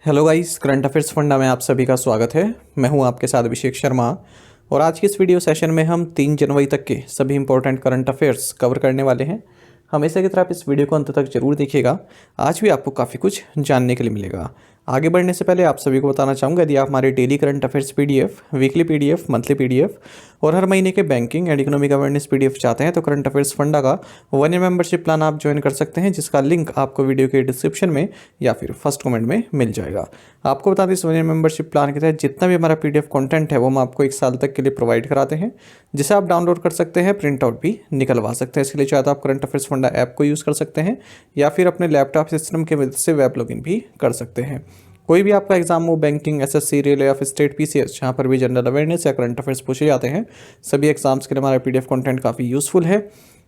Hello guys, current affairs funda में आप सभी का स्वागत है। मैं हूं आपके साथ अभिषेक शर्मा और आज की इस वीडियो सेशन में हम 3 जनवरी तक के सभी इंपॉर्टेंट करंट अफेयर्स कवर करने वाले हैं। हमेशा की तरह आप इस वीडियो को अंत तक जरूर देखिएगा। आज भी आपको काफ़ी कुछ जानने के लिए मिलेगा। आगे बढ़ने से पहले आप सभी को बताना चाहूँगा, यदि आप हमारे daily current affairs PDF, weekly PDF, monthly PDF और हर महीने के banking and economic awareness PDF चाहते हैं तो करंट अफेयर्स फंडा का 1 ईयर मेंबरशिप प्लान आप ज्वाइन कर सकते हैं, जिसका लिंक आपको वीडियो के डिस्क्रिप्शन में या फिर फर्स्ट कमेंट में मिल जाएगा। आपको बता दें, इस 1 ईयर मेंबरशिप प्लान के तहत जितना भी हमारा पीडीएफ कंटेंट है वो हम आपको 1 साल तक के लिए प्रोवाइड कराते हैं, जिसे आप डाउनलोड कर सकते हैं, प्रिंट आउट भी निकलवा सकते हैं। इसके लिए चाहे तो आप करंट अफेयर्स फंडा ऐप को यूज़ कर सकते हैं या फिर अपने लैपटॉप सिस्टम की मदद से वेब लॉगिन भी कर सकते हैं। कोई भी आपका एग्जाम हो, बैंकिंग, एसएससी, रेलवे या फिर स्टेट पीसीएस, जहाँ पर भी जनरल अवेयरनेस या करंट अफेयर्स पूछे जाते हैं, सभी एग्जाम्स के लिए हमारा पीडीएफ कंटेंट काफ़ी यूज़फुल है।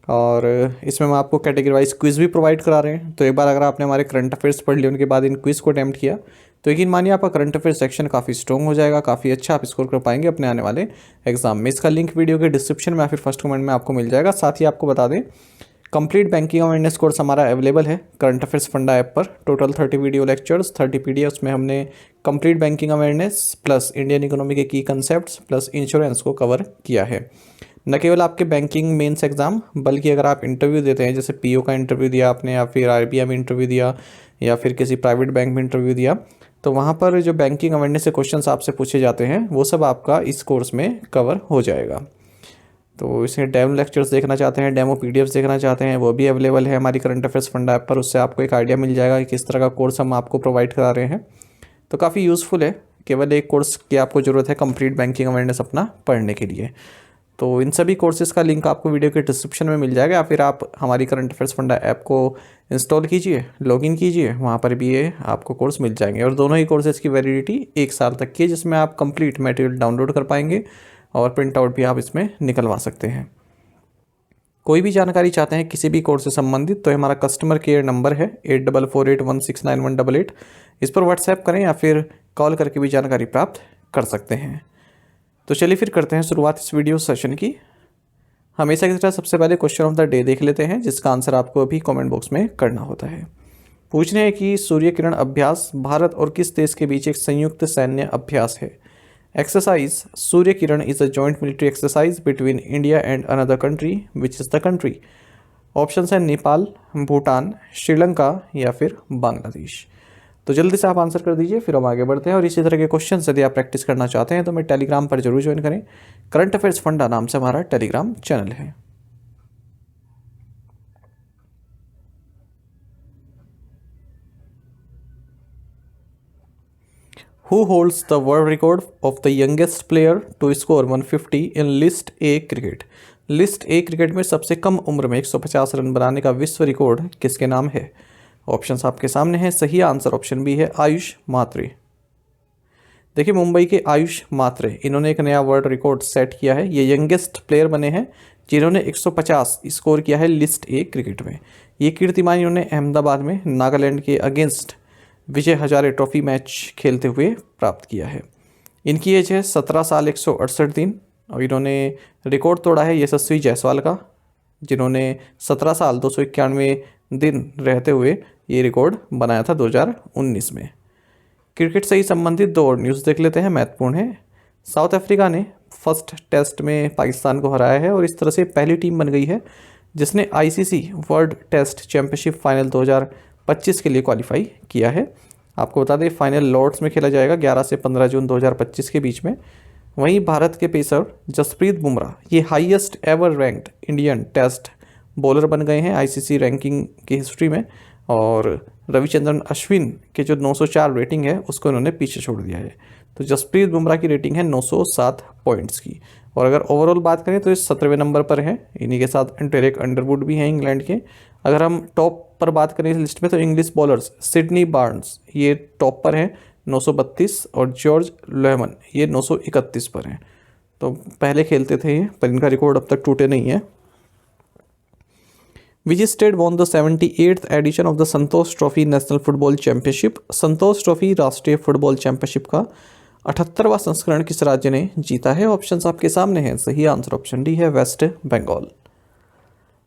और इसमें हम आपको कैटेगरी वाइज क्विज़ भी प्रोवाइड करा रहे हैं। तो एक बार अगर आपने हमारे करंट अफेयर्स पढ़ लिए, उनके बाद इन क्विज़ को अटैम्प्ट किया, तो यकीन मानिए आपका करंट अफेयर सेक्शन काफ़ी स्ट्रॉन्ग हो जाएगा, काफ़ी अच्छा आप स्कोर कर पाएंगे अपने आने वाले एग्जाम में। इसका लिंक वीडियो के डिस्क्रिप्शन में या फिर फर्स्ट कमेंट में आपको मिल जाएगा। साथ ही आपको बता दें, कंप्लीट बैंकिंग अवेयरनेस कोर्स हमारा अवेलेबल है करंट अफेयर्स फंडा ऐप पर। टोटल 30 वीडियो लेक्चर्स, 30 पीडीएफ्स में हमने complete banking awareness plus Indian economy के की कंसेप्ट्स प्लस इंश्योरेंस को कवर किया है। न केवल आपके बैंकिंग मेंस एग्जाम, बल्कि अगर आप इंटरव्यू देते हैं, जैसे पीओ का इंटरव्यू दिया आपने या फिर आरबीआई में इंटरव्यू दिया या फिर किसी प्राइवेट बैंक में इंटरव्यू दिया, तो वहाँ पर जो बैंकिंग अवेयरनेस से क्वेश्चंस आपसे पूछे जाते हैं वो सब आपका इस कोर्स में कवर हो जाएगा। तो इसे डेमो लेक्चर्स देखना चाहते हैं, डेमो पीडीएफ्स देखना चाहते हैं, वो भी अवेलेबल है हमारी करंट अफेयर्स फंडा ऐप पर। उससे आपको एक आइडिया मिल जाएगा कि किस तरह का कोर्स हम आपको प्रोवाइड करा रहे हैं। तो काफ़ी यूज़फुल है। केवल एक कोर्स की आपको ज़रूरत है कंप्लीट बैंकिंग अवेयरनेस अपना पढ़ने के लिए। तो इन सभी कोर्सेज़ का लिंक आपको वीडियो के डिस्क्रिप्शन में मिल जाएगा, या फिर आप हमारी करंट अफेयर्स फंडा ऐप को इंस्टॉल कीजिए, लॉगिन कीजिए, वहाँ पर भी ये आपको कोर्स मिल जाएंगे। और दोनों ही कोर्सेज़ की वैलिडिटी 1 साल तक की है, जिसमें आप कंप्लीट मटेरियल डाउनलोड कर पाएंगे और प्रिंट आउट भी आप इसमें निकलवा सकते हैं। कोई भी जानकारी चाहते हैं किसी भी कोर्स से संबंधित, तो हमारा कस्टमर केयर नंबर है 8448169188। इस पर व्हाट्सएप करें या फिर कॉल करके भी जानकारी प्राप्त कर सकते हैं। तो चलिए फिर करते हैं शुरुआत इस वीडियो सेशन की। हमेशा की तरह सबसे पहले क्वेश्चन ऑफ द डे देख लेते हैं, जिसका आंसर आपको अभी कमेंट बॉक्स में करना होता है। पूछने हैं कि सूर्य किरण अभ्यास भारत और किस देश के बीच एक संयुक्त सैन्य अभ्यास है। Exercise Surya Kiran is a joint military exercise between India and another country. Which is the country? Options हैं नेपाल, भूटान, श्रीलंका या फिर बांग्लादेश। तो जल्दी से आप आंसर कर दीजिए, फिर हम आगे बढ़ते हैं। और इसी तरह के क्वेश्चन यदि आप प्रैक्टिस करना चाहते हैं तो मैं टेलीग्राम पर जरूर ज्वाइन करें। करंट अफेयर्स फंडा नाम से हमारा टेलीग्राम चैनल है। Who holds the world record of the youngest player to score 150 in list A cricket? List A cricket में सबसे कम उम्र में 150 रन बनाने का विश्व रिकॉर्ड किसके नाम है? ऑप्शंस आपके सामने हैं। सही आंसर ऑप्शन बी है, आयुष मात्रे। देखिए, मुंबई के आयुष मात्रे, इन्होंने एक नया वर्ल्ड रिकॉर्ड सेट किया है। ये यंगेस्ट प्लेयर बने हैं जिन्होंने 150 स्कोर किया है लिस्ट ए क्रिकेट में। ये कीर्तिमान इन्होंने अहमदाबाद में नागालैंड के against Vijay Hazare trophy match खेलते हुए प्राप्त किया है। इनकी एज है 17 साल 168 दिन और इन्होंने रिकॉर्ड तोड़ा है यशस्वी जायसवाल का, जिन्होंने 17 साल 291 दिन रहते हुए ये रिकॉर्ड बनाया था 2019 में। क्रिकेट से ही संबंधित 2 और न्यूज़ देख लेते हैं, महत्वपूर्ण है। साउथ अफ्रीका ने फर्स्ट टेस्ट में पाकिस्तान को हराया है और इस तरह से पहली टीम बन गई है जिसने ICC world test championship final 2025 के लिए क्वालिफाई किया है। आपको बता दें, फाइनल लॉर्ड्स में खेला जाएगा 11 से 15 जून 2025 के बीच में। वहीं भारत के पेसर जसप्रीत बुमराह ये highest ever ranked Indian test bowler बन गए हैं आईसीसी रैंकिंग की हिस्ट्री में। और रविचंद्रन अश्विन के जो 904 रेटिंग है उसको इन्होंने पीछे छोड़ दिया है। तो जसप्रीत बुमराह की रेटिंग है 907 पॉइंट्स की। और अगर ओवरऑल बात करें तो ये 17वें नंबर पर है। इन्हीं के साथ डेरेक अंडरवुड भी हैं इंग्लैंड के। अगर हम टॉप पर बात करें इस लिस्ट में तो इंग्लिश बॉलर्स सिडनी बार्न्स ये टॉप पर हैं 932 और जॉर्ज लेमन ये 931 पर हैं। तो पहले खेलते थे ये, पर इनका रिकॉर्ड अब तक टूटे नहीं है। Which state won the 78th edition of the Santosh trophy national football championship? Santosh trophy राष्ट्रीय फुटबॉल चैंपियनशिप का 78वां संस्करण किस राज्य ने जीता है? ऑप्शंस आपके सामने हैं। सही आंसर ऑप्शन डी है, वेस्ट बंगाल।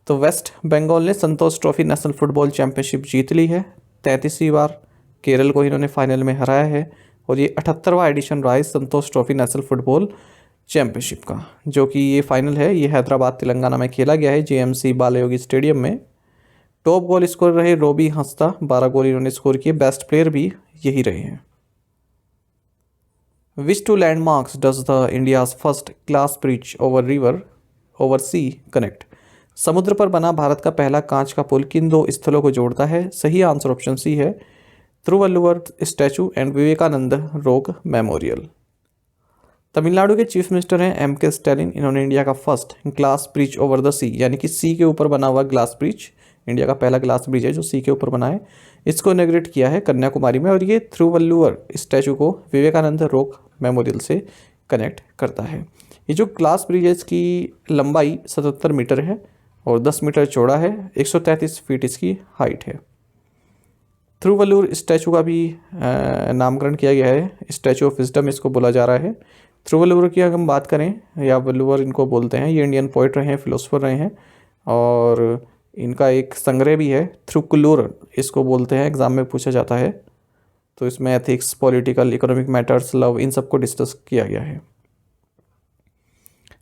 तो वेस्ट बंगाल ने संतोष ट्रॉफी नेशनल फुटबॉल चैंपियनशिप जीत ली है 33वीं बार। केरल को इन्होंने फाइनल में हराया है और ये 78वां एडिशन रहा है संतोष ट्रॉफी नेशनल फुटबॉल चैंपियनशिप का, जो कि ये फाइनल है ये हैदराबाद तेलंगाना में खेला गया है जेएमसी बालयोगी स्टेडियम में। टॉप गोल स्कोर रहे रोबी हंसदा, 12 गोल इन्होंने स्कोर किए। बेस्ट प्लेयर भी यही रहे हैं। Which two landmarks does the India's first glass bridge over sea connect? समुद्र पर बना भारत का पहला कांच का पुल किन दो स्थलों को जोड़ता है? सही आंसर ऑप्शन सी है, Thiruvalluvar statue and Vivekananda rock memorial. Tamil Nadu के चीफ मिनिस्टर हैं एम.के. स्टैलिन। इन्होंने इंडिया का first glass bridge over the sea, यानी कि सी के ऊपर बना हुआ ग्लास ब्रिज, इंडिया का पहला ग्लास ब्रिज है जो सी के ऊपर बना है, इसको इनॉग्रेट किया है कन्याकुमारी में। और ये तिरुवल्लुवर स्टैचू को विवेकानंद रॉक मेमोरियल से कनेक्ट करता है। ये जो ग्लास ब्रिज है इसकी लंबाई 77 मीटर है और 10 मीटर चौड़ा है, 133 फीट इसकी हाइट है। तिरुवल्लुवर स्टैचू का भी नामकरण किया गया है, स्टैचू ऑफ विजडम इसको बोला जा रहा है। तिरुवल्लुवर की अगर हम बात करें, या वल्लुवर इनको बोलते हैं, ये इंडियन पोइट रहे हैं, फिलोसफर रहे हैं और इनका एक संग्रह भी है थिरुकुल्लूर इसको बोलते हैं, एग्जाम में पूछा जाता है। तो इसमें ethics, political, economic matters, love, इन सबको डिस्कस किया गया है।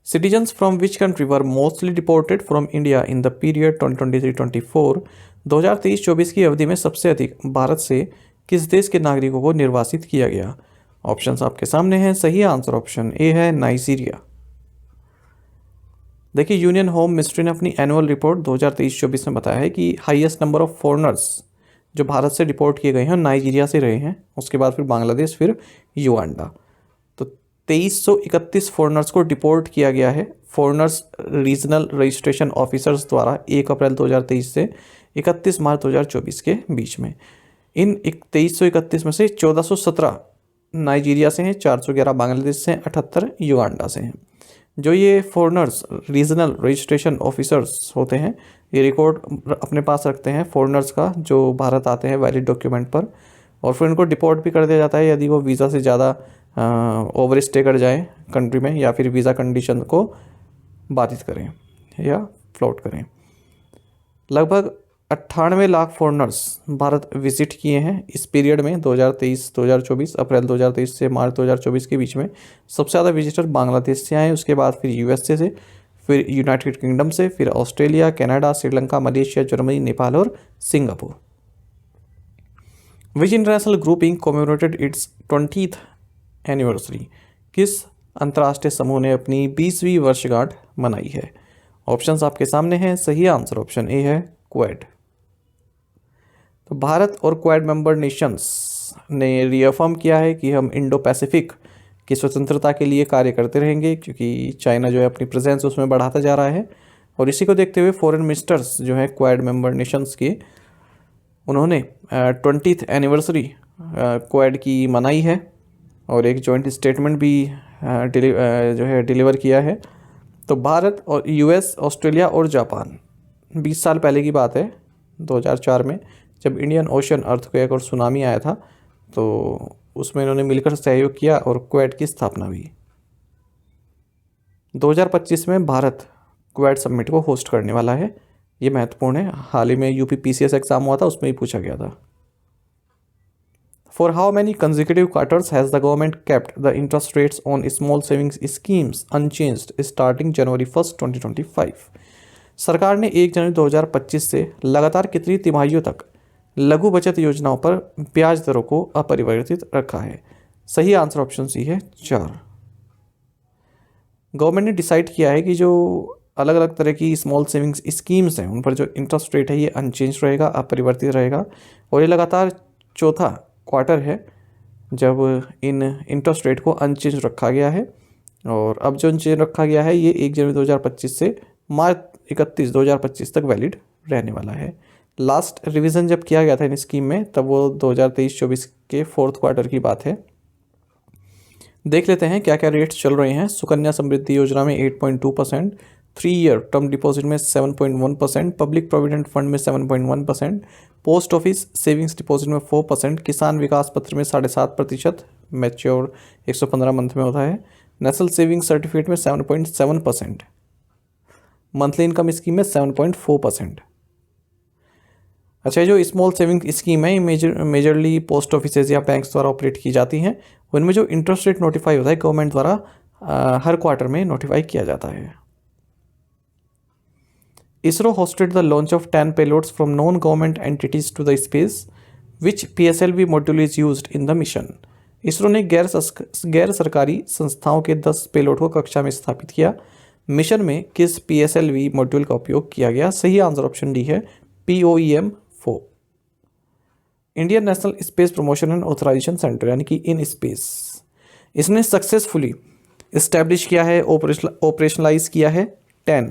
Citizens from which country were mostly deported from India in the period 2023-24? 2023-24 की अवधि में सबसे अधिक भारत से किस देश के नागरिकों को निर्वासित किया गया? ऑप्शंस आपके सामने हैं। सही आंसर ऑप्शन ए है, नाइजीरिया। देखिए, यूनियन होम मिनिस्ट्री ने अपनी एनुअल रिपोर्ट 2023-24 में बताया है कि हाईएस्ट नंबर ऑफ फॉरेनर्स जो भारत से डिपोर्ट किए गए हैं नाइजीरिया से रहे हैं, उसके बाद फिर बांग्लादेश, फिर युगांडा। तो 2331 फॉरेनर्स को डिपोर्ट किया गया है फॉरेनर्स रीजनल रजिस्ट्रेशन ऑफिसर्स द्वारा 1 अप्रैल 2023 से 31 मार्च 2024 के बीच में। इन 2331 में से 1417 नाइजीरिया से हैं, 411 बांग्लादेश से हैं, 78 युगांडा से हैं। जो ये फॉरेनर्स रीजनल रजिस्ट्रेशन ऑफिसर्स होते हैं, ये रिकॉर्ड अपने पास रखते हैं फॉरेनर्स का जो भारत आते हैं वैलिड डॉक्यूमेंट पर, और फिर इनको डिपोर्ट भी कर दिया जाता है यदि वो वीज़ा से ज़्यादा ओवर स्टे कर जाएँ कंट्री में, या फिर वीज़ा कंडीशन को बाधित करें या फ्लॉट करें। लगभग 98 लाख फॉरेनर्स भारत विजिट किए हैं इस पीरियड में 2023-2024, अप्रैल 2023 से मार्च 2024 के बीच में। सबसे ज़्यादा विजिटर बांग्लादेश से आए, उसके बाद फिर यूएसए से, फिर यूनाइटेड किंगडम से, फिर Australia, Canada, Sri Lanka, Malaysia, Germany, Nepal और Singapore. Which international grouping commemorated its 20th anniversary? किस अंतर्राष्ट्रीय समूह ने अपनी 20वीं वर्षगांठ मनाई है? ऑप्शंस आपके सामने हैं। सही आंसर ऑप्शन ए है, क्वेड। तो भारत और क्वेड मेंबर नेशंस ने रिअफर्म किया है कि हम इंडो पैसिफिक की स्वतंत्रता के लिए कार्य करते रहेंगे, क्योंकि चाइना जो है अपनी प्रेजेंस उसमें बढ़ाता जा रहा है। और इसी को देखते हुए फॉरेन मिनिस्टर्स जो हैं क्वेड मेंबर नेशंस के, उन्होंने 20th एनिवर्सरी क्वेड की मनाई है और एक जॉइंट स्टेटमेंट भी जो है डिलीवर किया है। तो भारत और यूएस, ऑस्ट्रेलिया और जापान, 20 साल पहले की बात है, 2004 में जब इंडियन ओशन अर्थक्वेक और सुनामी आया था, तो उसमें इन्होंने मिलकर सहयोग किया और क्वेड की स्थापना हुई। 2025 में भारत क्वेड समिट को होस्ट करने वाला है, ये महत्वपूर्ण है। हाल ही में यूपी पीसीएस एग्जाम हुआ था, उसमें ही पूछा गया था। For how many consecutive quarters has the government kept the interest rates on small savings schemes unchanged starting January 1, 2025? सरकार ने 1 जनवरी 2025 से लगातार कितनी तिमाहियों तक लघु बचत योजनाओं पर ब्याज दरों को अपरिवर्तित रखा है? सही आंसर ऑप्शन सी है, 4। गवर्नमेंट ने डिसाइड किया है कि जो अलग अलग तरह की स्मॉल सेविंग्स स्कीम्स हैं उन पर जो इंटरेस्ट रेट है ये अनचेंज रहेगा, अपरिवर्तित रहेगा। और ये लगातार चौथा क्वार्टर है जब इन इंटरेस्ट रेट को अनचेंज रखा गया है। और अब जो अनचेंज रखा गया है ये 1 जनवरी 2025 से मार्च 31, 2025 तक वैलिड रहने वाला है। लास्ट रिवीजन जब किया गया था इन स्कीम में, तब वो 2023-24 के 4th क्वार्टर की बात है। देख लेते हैं क्या क्या रेट्स चल रहे हैं। सुकन्या समृद्धि योजना में 8.2%, 3 ईयर टर्म डिपॉजिट में 7.1%, पब्लिक प्रोविडेंट फंड में 7.1%, पोस्ट ऑफिस सेविंग्स डिपॉजिट में 4%, किसान विकास पत्र में 7.5%, मैच्योर 115 मंथ में होता है, नेशनल सेविंग सर्टिफिकेट में 7.7%, मंथली इनकम स्कीम में 7.4%। अच्छा, ये जो स्मॉल सेविंग स्कीम है, मेजरली पोस्ट ऑफिसेज या बैंक्स द्वारा ऑपरेट की जाती हैं। उनमें जो इंटरेस्ट रेट नोटिफाई होता है गवर्नमेंट द्वारा हर क्वार्टर में नोटिफाई किया जाता है। ISRO hosted the launch of 10 payloads from non-government entities to the space, which PSLV module is used in the mission. ISRO ने गैर सरकारी संस्थाओं के 10 पेलोड को कक्षा में स्थापित किया। मिशन में किस PSLV मॉड्यूल का उपयोग किया गया? सही आंसर ऑप्शन डी है, POEM-4। Indian national space promotion and authorisation centre यानी कि इन स्पेस, इसने सक्सेसफुली इस्टेब्लिश किया है, ऑपरेशनलाइज किया है 10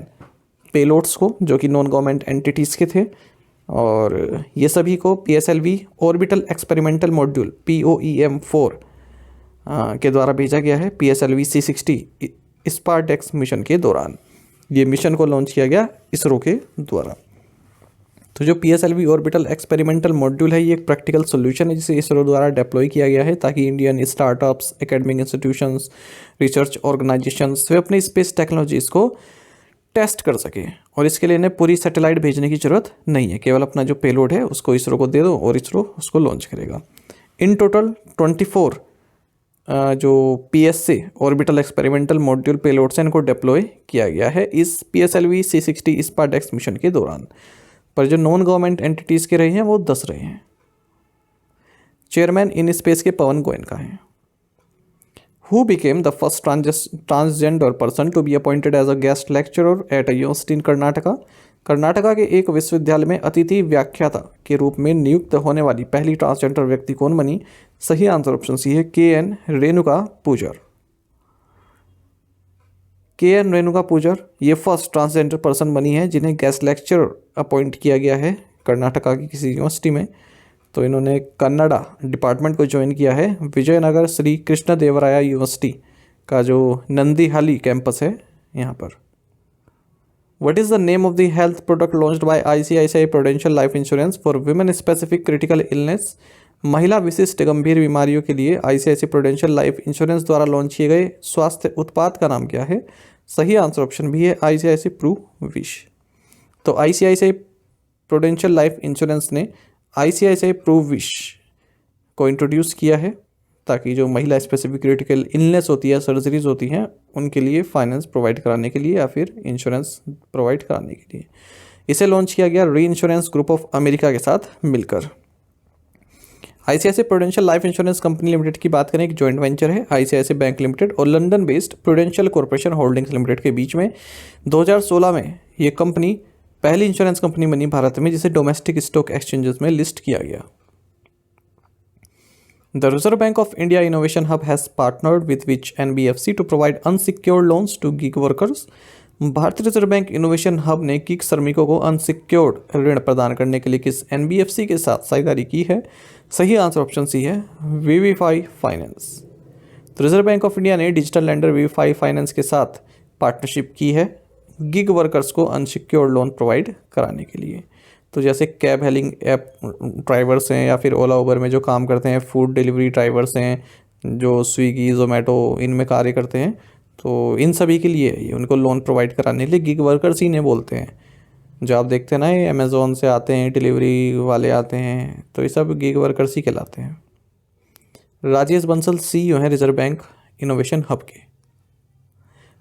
पेलोड्स को जो कि नॉन गवर्नमेंट एंटिटीज़ के थे, और ये सभी को PSLV orbital experimental module POEM-4 के द्वारा भेजा गया है PSLV C60 स्पार्टेक्स मिशन के दौरान। ये मिशन को लॉन्च किया गया इसरो के द्वारा। तो जो PSLV ऑर्बिटल एक्सपेरिमेंटल मॉड्यूल है, ये एक प्रैक्टिकल सोल्यूशन है जिसे इसरो द्वारा डिप्लॉय किया गया है ताकि Indian startups, academic institutions, research organisations वे अपनी स्पेस टेक्नोलॉजीज़ को टेस्ट कर सके। और इसके लिए इन्हें पूरी सैटेलाइट भेजने की ज़रूरत नहीं है, केवल अपना जो पेलोड है उसको इसरो को दे दो और इसरो उसको लॉन्च करेगा। इन टोटल 24 जो PSC orbital experimental module payloads हैं, इनको डिप्लॉय किया गया है इस PSLV C60 स्पार्टेक्स मिशन के दौरान। पर जो नॉन गवर्नमेंट एंटिटीज़ के रहे हैं वो 10 रहे हैं। चेयरमैन इन स्पेस के पवन गोयनका हैं। Who became the first transgender person to be appointed as a guest lecturer at a university in Karnataka? Karnataka के एक विश्वविद्यालय में अतिथि व्याख्याता के रूप में नियुक्त होने वाली पहली ट्रांसजेंडर व्यक्ति कौन बनी? सही आंसर ऑप्शन सी है, KN रेणुका पूजर। KN रेणुका पूजर ये फर्स्ट ट्रांसजेंडर पर्सन बनी है जिन्हें गेस्ट लेक्चरर अपॉइंट किया गया है कर्नाटका की किसी यूनिवर्सिटी में। तो इन्होंने कन्नड़ा डिपार्टमेंट को ज्वाइन किया है विजयनगर श्री कृष्ण देवराया यूनिवर्सिटी का जो नंदीहाली कैंपस है यहाँ पर। What is the name of the health product launched by ICICI prudential life insurance for women specific critical illness? महिला विशिष्ट गंभीर बीमारियों के लिए ICICI प्रूडेंशियल लाइफ इंश्योरेंस द्वारा लॉन्च किए गए स्वास्थ्य उत्पाद का नाम क्या है? सही आंसर ऑप्शन भी है, ICICI प्रू विश। तो ICICI प्रूडेंशियल लाइफ इंश्योरेंस ने ICICI प्रू विश को इंट्रोड्यूस किया है ताकि जो महिला स्पेसिफिक क्रिटिकल इलनेस होती है, सर्जरीज होती हैं, उनके लिए फाइनेंस प्रोवाइड कराने के लिए या फिर इंश्योरेंस प्रोवाइड कराने के लिए। इसे लॉन्च किया गया री इंश्योरेंस ग्रुप ऑफ अमेरिका के साथ मिलकर। ICICI prudential life insurance company limited की बात करें, एक जॉइंट वेंचर है ICICI बैंक लिमिटेड और London based prudential corporation holdings limited के बीच में। 2016 में ये कंपनी पहली इंश्योरेंस कंपनी बनी भारत में जिसे डोमेस्टिक स्टॉक एक्सचेंजेस में लिस्ट किया गया। The Reserve Bank of India innovation hub has partnered with which NBFC to provide unsecured loans to gig workers? भारतीय रिजर्व बैंक इनोवेशन हब ने गिग श्रमिकों को अनसिक्योर्ड ऋण प्रदान करने के लिए किस NBFC के साथ साझेदारी की है? सही आंसर ऑप्शन सी है, VVFI फाइनेंस। तो रिजर्व बैंक ऑफ इंडिया ने डिजिटल लेंडर VVFI फाइनेंस के साथ पार्टनरशिप की है गिग वर्कर्स को अनसिक्योर्ड लोन प्रोवाइड कराने के लिए। तो जैसे कैब हेलिंग ऐप ड्राइवर्स हैं या फिर ओला उबर में जो काम करते हैं, फूड डिलीवरी ड्राइवर्स हैं जो स्विगी जोमेटो इनमें कार्य करते हैं, तो इन सभी के लिए ये उनको लोन प्रोवाइड कराने के लिए गिग वर्कर्स ही इन्हें बोलते हैं। जो आप देखते हैं ना, ये अमेज़ोन से आते हैं, डिलीवरी वाले आते हैं, तो ये सब गिग वर्कर्स ही कहलाते हैं। राजेश बंसल CEO हैं रिजर्व बैंक इनोवेशन हब के।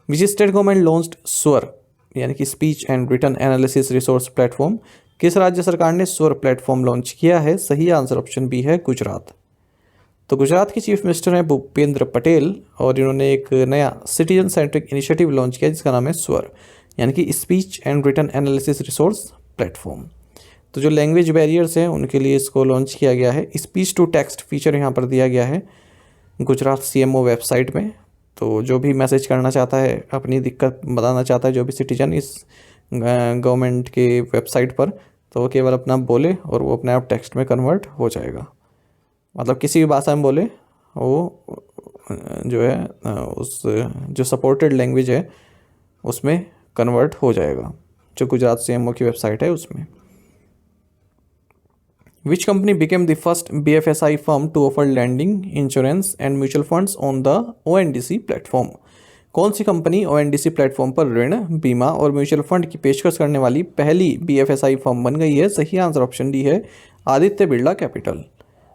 Which state government launched Swar यानी कि speech and written analysis resource platform? किस राज्य सरकार ने स्वर प्लेटफॉर्म लॉन्च किया है? सही आंसर ऑप्शन बी है, गुजरात। तो गुजरात के चीफ मिनिस्टर हैं भूपेंद्र पटेल और इन्होंने एक नया सिटीजन सेंट्रिक इनिशिएटिव लॉन्च किया जिसका नाम है स्वर यानी कि speech and written analysis resource platform. तो जो लैंग्वेज बैरियर्स हैं उनके लिए इसको लॉन्च किया गया है। स्पीच टू टेक्स्ट फीचर यहाँ पर दिया गया है गुजरात CMO वेबसाइट में। तो जो भी मैसेज करना चाहता है, अपनी दिक्कत बताना चाहता है जो भी सिटीजन इस गवर्नमेंट के वेबसाइट पर, तो वो केवल अपना बोले और वो अपने आप टेक्स्ट में कन्वर्ट हो जाएगा। मतलब किसी भी भाषा में बोले वो जो है उस जो सपोर्टेड लैंग्वेज है उसमें कन्वर्ट हो जाएगा, जो गुजरात CMO की वेबसाइट है उसमें। Which company became the first BFSI firm to offer lending, insurance and mutual funds on the ONDC platform? कौन सी कंपनी ओएनडीसी प्लेटफॉर्म पर ऋण, बीमा और म्यूचुअल फंड की पेशकश करने वाली पहली बीएफएसआई फर्म बन गई है? सही आंसर ऑप्शन डी है Aditya Birla capital.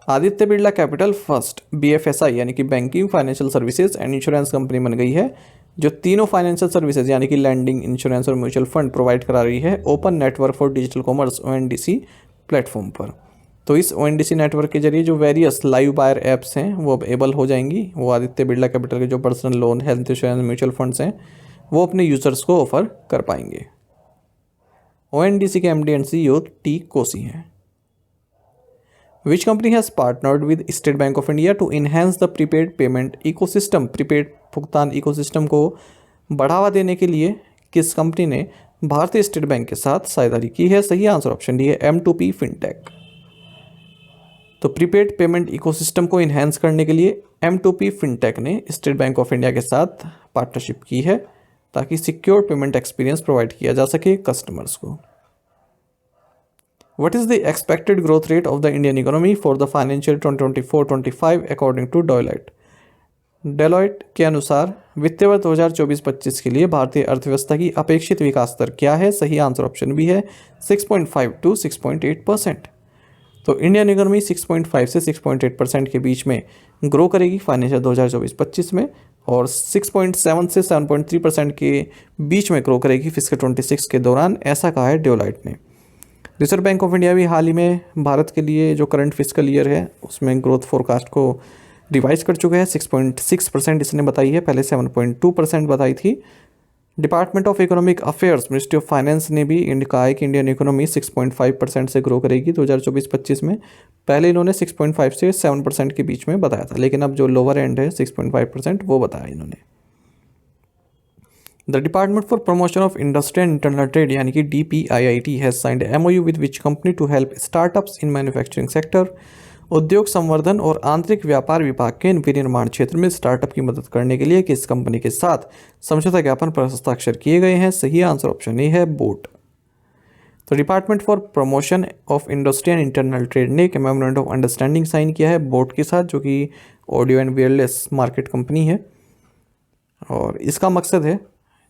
Aditya Birla capital first BFSI यानी कि banking, financial services and insurance company बन गई है जो तीनों फाइनेंशियल सर्विसेज यानी कि लैंडिंग, इंश्योरेंस और म्यूचुअल फंड प्रोवाइड करा रही है open network for digital commerce ONDC platform पर। तो इस ओएनडीसी नेटवर्क के जरिए जो वेरियस लाइव बायर ऐप्स हैं वो अब एबल हो जाएंगी। वो आदित्य बिरला कैपिटल के जो personal loan, health insurance, mutual funds हैं वो अपने यूजर्स को ऑफर कर पाएंगे। ओएनडीसी के MD and CEO T Kosi हैं। Which company has partnered with State Bank of India to enhance the prepaid payment ecosystem? Prepaid भुगतान इकोसिस्टम को बढ़ावा देने के लिए किस कंपनी ने भारतीय स्टेट बैंक के साथ साझेदारी की है? सही आंसर ऑप्शन डी है M2P फिनटेक। तो प्रीपेड पेमेंट इकोसिस्टम को इन्हेंस करने के लिए M2P फिनटेक ने स्टेट बैंक ऑफ इंडिया के साथ पार्टनरशिप की है ताकि सिक्योर पेमेंट एक्सपीरियंस प्रोवाइड किया जा सके कस्टमर्स को। What is the expected growth rate of the Indian economy for the financial 2024-25 according to Deloitte? Deloitte के अनुसार वित्तीय वर्ष 2024-25 के लिए भारतीय अर्थव्यवस्था की अपेक्षित विकास दर क्या है? सही आंसर ऑप्शन बी है 6.5 to 6.8%। तो इंडियन इकोनॉमी 6.5 से 6.8% के बीच में ग्रो करेगी फाइनेंशियल 2024-25 में, और 6.7 से 7.3% के बीच में ग्रो करेगी फिस्कल 26 के दौरान, ऐसा कहा है डेलॉइट ने। रिजर्व बैंक ऑफ इंडिया भी हाल ही में भारत के लिए जो करंट फिस्कल ईयर है उसमें ग्रोथ फोरकास्ट को रिवाइज कर चुका है। 6.6% इसने बताई है, पहले 7.2% बताई थी। Department of economic affairs, ministry of finance ने भी कहा है कि इंडियन इकोनॉमी 6.5% से ग्रो करेगी 2024-25 में। पहले इन्होंने 6.5 से 7% के बीच में बताया था, लेकिन अब जो लोअर एंड है 6.5% वो बताया इन्होंने। The Department for Promotion of Industry and Internal Trade यानी कि DPIIT has signed a MOU with which company to help startups in manufacturing sector? उद्योग संवर्धन और आंतरिक व्यापार विभाग के विनिर्माण क्षेत्र में स्टार्टअप की मदद करने के लिए किस कंपनी के साथ समझौता ज्ञापन पर हस्ताक्षर किए गए हैं? सही आंसर ऑप्शन ए है बोट। तो department for promotion of industry and internal trade ने एक मेमोरेंडम ऑफ अंडरस्टैंडिंग साइन किया है बोट के साथ, जो कि audio and wireless market company है। और इसका मकसद है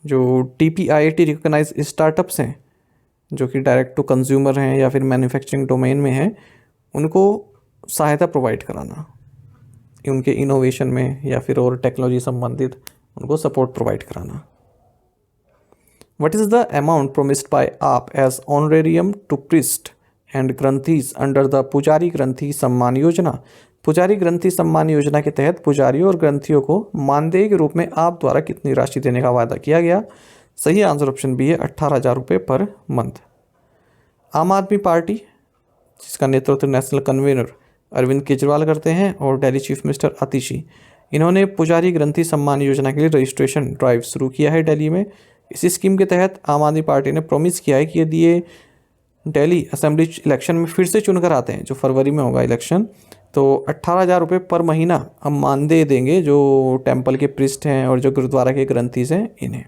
जो DPIIT रिकॉग्नाइज स्टार्टअप्स हैं जो कि डायरेक्ट टू कंज्यूमर हैं या फिर मैन्युफैक्चरिंग डोमेन में हैं, उनको सहायता प्रोवाइड कराना, उनके इनोवेशन में या फिर और टेक्नोलॉजी संबंधित उनको सपोर्ट प्रोवाइड कराना। What is the amount promised by AAP as honorarium to priest and granthis under the Pujari Granthi Samman Yojana? पुजारी ग्रंथी सम्मान योजना के तहत पुजारियों और ग्रंथियों को मानदेय के रूप में आप द्वारा कितनी राशि देने का वादा किया गया? सही आंसर ऑप्शन बी है 18,000 रुपये पर मंथ। आम आदमी पार्टी, जिसका नेतृत्व नेशनल कन्वीनर अरविंद केजरीवाल करते हैं, और दिल्ली चीफ मिनिस्टर आतिशी, इन्होंने पुजारी ग्रंथी सम्मान योजना के लिए रजिस्ट्रेशन ड्राइव शुरू किया है दिल्ली में। इसी स्कीम के तहत आम आदमी पार्टी ने प्रॉमिस किया है कि यदि ये दिल्ली असेंबली इलेक्शन में फिर से चुनकर आते हैं, जो फरवरी में होगा इलेक्शन, तो 18,000 रुपये पर महीना हम मानदेय देंगे जो टेम्पल के प्रिस्ट हैं और जो गुरुद्वारा के ग्रंथीज हैं इन्हें।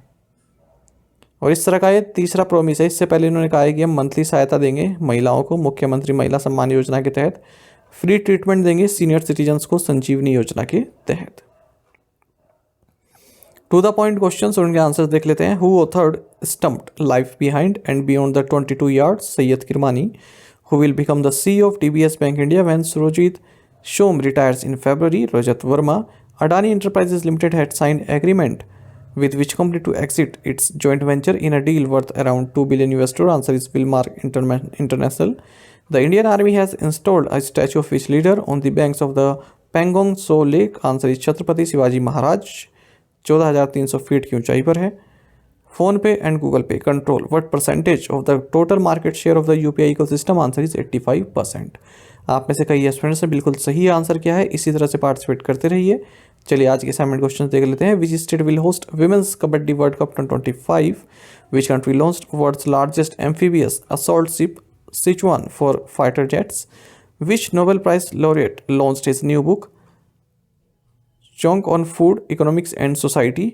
और इस तरह का ये तीसरा प्रॉमिस है। इससे पहले इन्होंने कहा है कि हम मंथली सहायता देंगे महिलाओं को, मुख्यमंत्री महिला सम्मान योजना के तहत फ्री ट्रीटमेंट देंगे सीनियर सिटीजन्स को संजीवनी योजना के तहत। टू द पॉइंट क्वेश्चन और उनके आंसर्स देख लेते हैं। Who authored stumped life behind and beyond the 22 yards? Syed Kirmani. Who will become the CEO of TBS Bank India when Surojit Shom retires in February? Rajat Verma. Adani Enterprises Limited had signed agreement with which company to exit its joint venture in a deal worth around $2 billion? Answer is Wilmark International. The Indian Army has installed a statue of which leader on the banks of the Pangong Tso Lake? Answer is Chhatrapati Shivaji Maharaj. 14,300 feet की ऊंचाई पर है। Phone पे and Google पे control what percentage of the total market share of the UPI ecosystem? Answer is 85%। आप में से कई स्टूडेंट्स ने बिल्कुल सही आंसर किया है, इसी तरह से पार्टिसिपेट करते रहिए। चलिए आज के असाइनमेंट क्वेश्चन देख लेते हैं। Which state will host women's kabaddi world cup 2025? Which country launched world's largest amphibious assault ship Sichuan for fighter jets? Which Nobel prize laureate launched his new book chonk on food economics and society?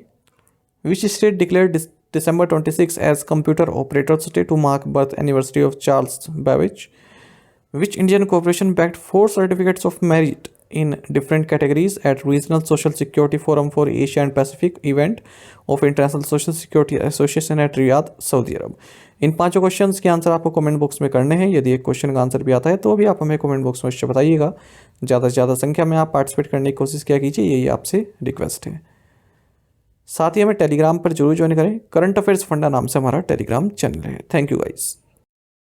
Which state declared December 26 as Computer Operators Day to mark birth anniversary of Charles Babbage? Which Indian corporation backed 4 certificates of merit in different categories at Regional Social Security Forum for Asia and Pacific event of International Social Security Association at Riyadh, Saudi Arab. इन पांचों questions के answer आपको comment box में करने हैं। यदि एक question का आंसर भी आता है तो भी आप हमें कमेंट बॉक्स में इससे बताइएगा। ज़्यादा से ज़्यादा संख्या में आप पार्टिसिपेट करने की कोशिश किया कीजिए, यही आपसे रिक्वेस्ट है। साथ ही हमें टेलीग्राम पर जरूर ज्वाइन करें। करंट अफेयर्स फंडा नाम से हमारा टेलीग्राम चैनल है। Thank you guys.